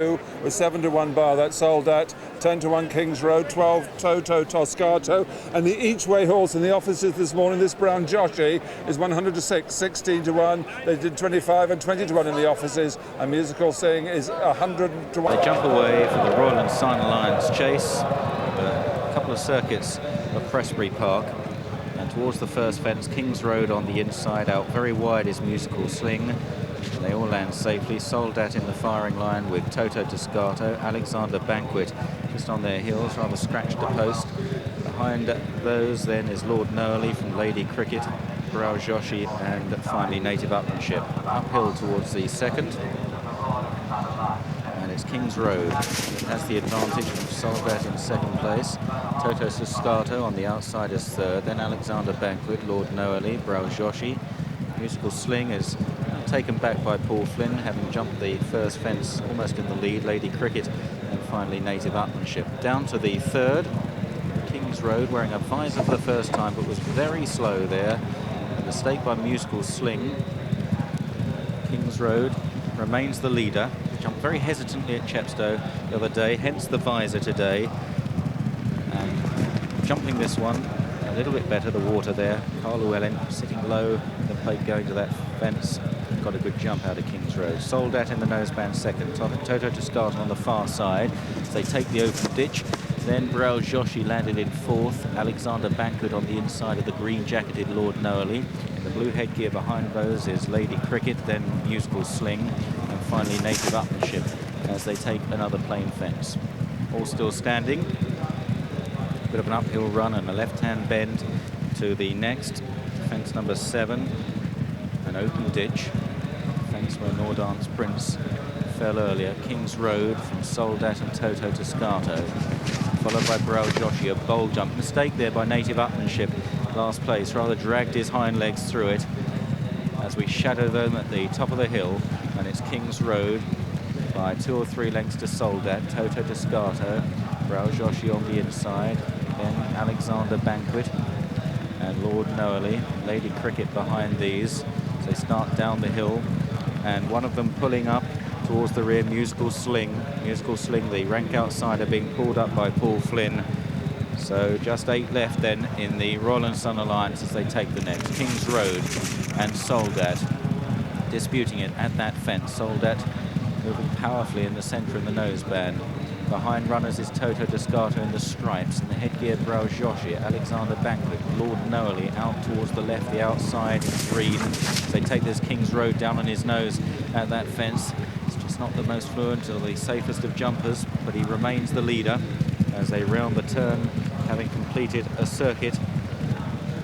with 7-1 bar. That's sold at 10-1 Kings Road, 12 Toto Toscato, and the each way horse in the offices this morning, this Brown Joshi, is 100-6, 16-1. They did 25 and 20-1 in the offices, and Musical Sing is 100-1. They jump away for the Royal and Sunalliance chase, a couple of circuits of Prestbury Park, and towards the first fence, Kings Road on the inside out, very wide is Musical Sling. They all land safely. Soldat in the firing line with Toto Toscato. Alexander Banquet just on their heels, rather scratched a post. Behind those then is Lord Noelie from Lady Cricket, Brow Joshi, and finally Native Upmanship. Uphill towards the second. And it's Kings Road that has the advantage of Soldat in second place. Toto Toscato on the outside is third. Then Alexander Banquet, Lord Noelie, Brow Joshi. Musical Sling is taken back by Paul Flynn, having jumped the first fence almost in the lead. Lady Cricket, and finally Native Upmanship. Down to the third, Kings Road, wearing a visor for the first time, but was very slow there. A mistake by Musical Sling. Kings Road remains the leader. Jumped very hesitantly at Chepstow the other day, hence the visor today. And jumping this one a little bit better, the water there. Carl Llewellyn sitting low, the plate going to that fence. Got a good jump out of Kings Road. Soldat in the noseband second. Toto Toscato on the far side. So they take the open ditch. Then Brow Joshi landed in fourth. Alexander Banquet on the inside of the green-jacketed Lord Noelie. In the blue headgear behind those is Lady Cricket, then Musical Sling, and finally Native Upmanship as they take another plain fence. All still standing. Bit of an uphill run and a left-hand bend to the next. Fence number 7. An open ditch. Fence where Nordance Prince fell earlier. Kings Road from Soldat and Toto Toscato, followed by Brow Joshi. A bold jump. Mistake there by Native Upmanship. Last place, rather dragged his hind legs through it as we shadow them at the top of the hill. And it's Kings Road by 2 or 3 lengths to Soldat. Toto Toscato, Brow Joshi on the inside. Then Alexander Banquet and Lord Noelie. Lady Cricket behind these. So they start down the hill, and one of them pulling up towards the rear, Musical Sling. Musical Sling, the rank outsider, being pulled up by Paul Flynn. So just 8 left then in the Royal and Sunalliance as they take the next. Kings Road and Soldat disputing it at that fence. Soldat moving powerfully in the centre in the noseband. Behind runners is Toto Toscato in the stripes, and the headgear Brow Joshi. Alexander Banquet, Lord Noelie out towards the left, the outside green. They take this Kings Road down on his nose at that fence. It's just not the most fluent or the safest of jumpers, but he remains the leader as they round the turn, having completed a circuit.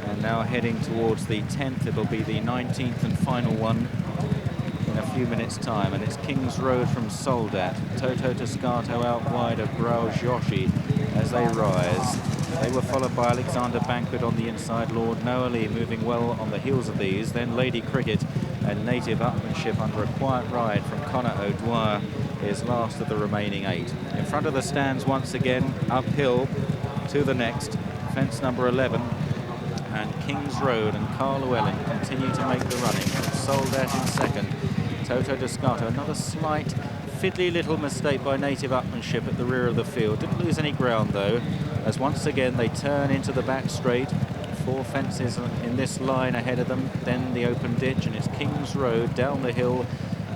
And now heading towards the 10th, it'll be the 19th and final one in a few minutes' time, and it's Kings Road from Soldat. Toto Toscato out wide of Brow Joshi as they rise. They were followed by Alexander Banquet on the inside. Lord Noelie moving well on the heels of these. Then Lady Cricket and Native Upmanship under a quiet ride from Conor O'Dwyer is last of the remaining 8. In front of the stands once again, uphill to the next, fence number 11. And Kings Road and Carl Llewellyn continue to make the running. Soldat in second. Toto Toscato, another slight, fiddly little mistake by Native Upmanship at the rear of the field. Didn't lose any ground though, as once again they turn into the back straight. 4 fences in this line ahead of them, then the open ditch, and it's Kings Road down the hill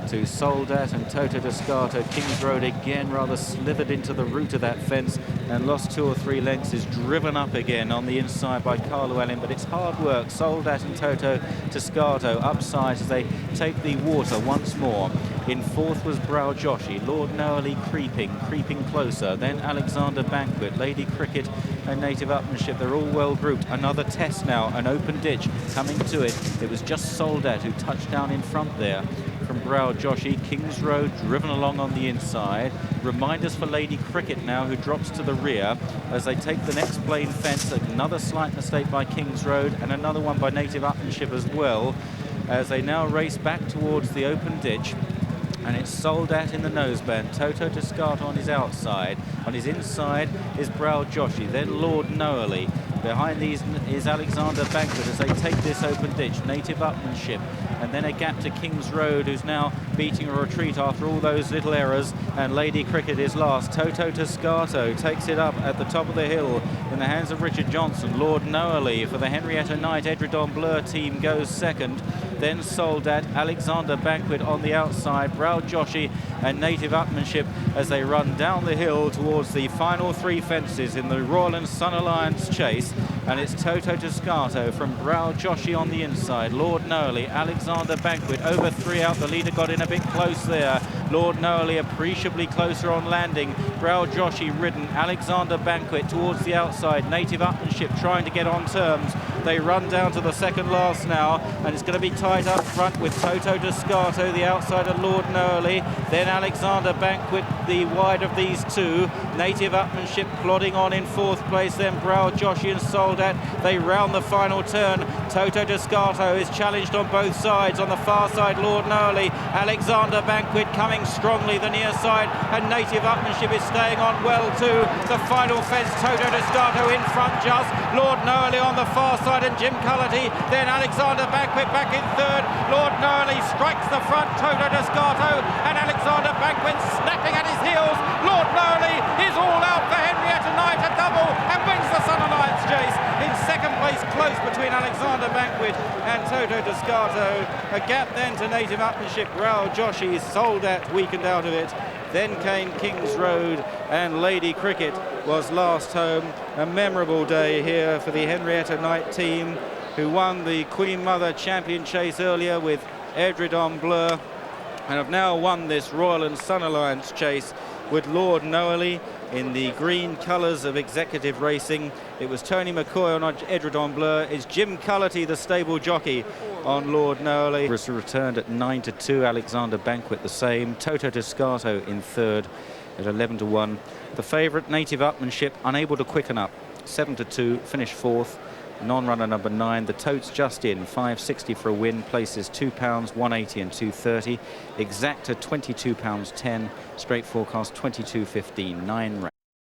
to Soldat and Toto Toscato. Kings Road again rather slithered into the root of that fence and lost 2 or 3 lengths, is driven up again on the inside by Carl Llewellyn, but it's hard work. Soldat and Toto Toscato upside as they take the water once more. In fourth was Brow Joshi. Lord Noelie creeping closer. Then Alexander Banquet, Lady Cricket and Native Upmanship. They're all well grouped. Another test now, an open ditch coming to it. It was just Soldat who touched down in front there from Brow Joshi. Kings Road driven along on the inside. Reminders for Lady Cricket now, who drops to the rear as they take the next plain fence. Another slight mistake by Kings Road and another one by Native Upmanship as well, as they now race back towards the open ditch. And it's Soldat in the noseband. Toto Toscato on his outside. On his inside is Brow Joshi. Then Lord Noelie. Behind these is Alexander Banquet as they take this open ditch. Native Upmanship, and then a gap to King's Road, who's now beating a retreat after all those little errors, and Lady Cricket is last. Toto Toscato takes it up at the top of the hill in the hands of Richard Johnson. Lord Noelie for the Henrietta Knight Edredon Blur team goes second. Then Soldat, Alexander Banquet on the outside, Brow Joshi and Native Upmanship as they run down the hill towards the final three fences in the Royal and Sunalliance chase. And it's Toto Toscato from Brow Joshi on the inside. Lord Noelie, Alexander Banquet over 3 out. The leader got in a bit close there. Lord Noelie appreciably closer on landing. Brow Joshi ridden. Alexander Banquet towards the outside. Native Upmanship trying to get on terms. They run down to the second last now, and it's going to be tight up front with Toto Toscato, the outside of Lord Noelie. Then Alexander Banquet, the wide of these two. Native Upmanship plodding on in 4th place. Then Brow Joshi and Soldat. They round the final turn. Toto Toscato is challenged on both sides. On the far side, Lord Noelie. Alexander Banquet coming strongly the near side, and Native Upmanship is staying on well too. The final fence, Toto Toscato in front just. Lord Noelie on the far side and Jim Culloty. Then Alexander Banquet back in 3rd. Lord Noelie strikes the front. Toto Toscato and Alexander Banquet snapping at his heels. Lord Noelie is all out for Henrietta Knight, a double, and wins the Sunalliance chase. In 2nd place, close between Alexander Banquet and Toto Toscato. A gap then to Native Upmanship. Brow Joshi, Soldat weakened out of it. Then came King's Road, and Lady Cricket was last home. A memorable day here for the Henrietta Knight team, who won the Queen Mother Champion Chase earlier with Edredon Blur, and have now won this Royal and Sunalliance chase with Lord Noelie in the green colours of Executive Racing. It was Tony McCoy on Edredon Blur. It's Jim Culloty, the stable jockey, on Lord Noelie. Was returned at 9-2. Alexander Banquet the same. Toto Toscato in 3rd at 11-1. The favourite, Native Upmanship, unable to quicken up. 7-2. Finished 4th. Non-runner number 9, the totes just in, 5.60 for a win, places £2, 180 and 2.30. Exacta £22.10, straight forecast 22.15, 9 rounds.